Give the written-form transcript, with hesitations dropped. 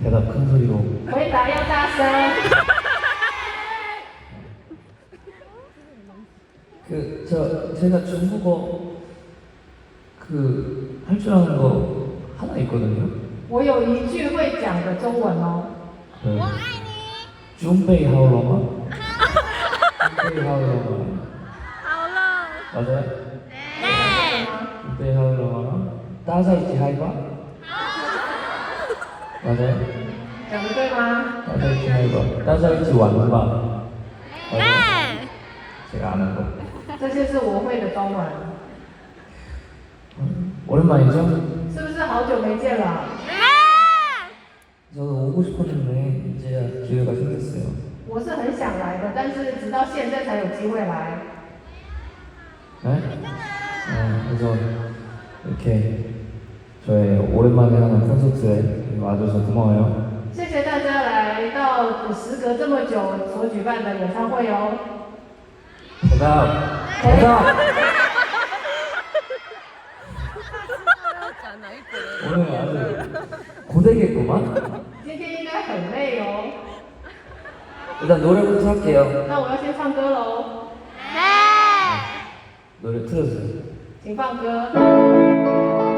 대답 큰 소리로. 回答要大声。 제가 중국어 할 줄 아는 거 하나 있거든요. 我有一句会讲的中文哦。 준비 하울러마? 준비 하울러마. 맞아요? 네. 준비 하울러마. 따사이치 하이바? 맞아요? 讲的对吗？ 따사이치 하이바. 따사이치 완바. 맞아요? 네. 제가 아는 거. 这就是我会的中文， 오랜만이죠? 是不是好久没见了？ 네. 저도 오고 싶었는데 이제야 기회가 생겼어요. 我是很想来的，但是直到现在才有机会来。 네? 그래서 이렇게 저의 오랜만에 하는 콘서트에 와줘서 고마워요. 谢谢大家来到时隔这么久所举办的演唱会哦。 대답! 대답! 오늘 아주 고되겠구만? 今天应该很累哦。 일단 노래부터 할게요. 那我要先唱歌喽， 네. 노래 틀어주세요. 请放歌。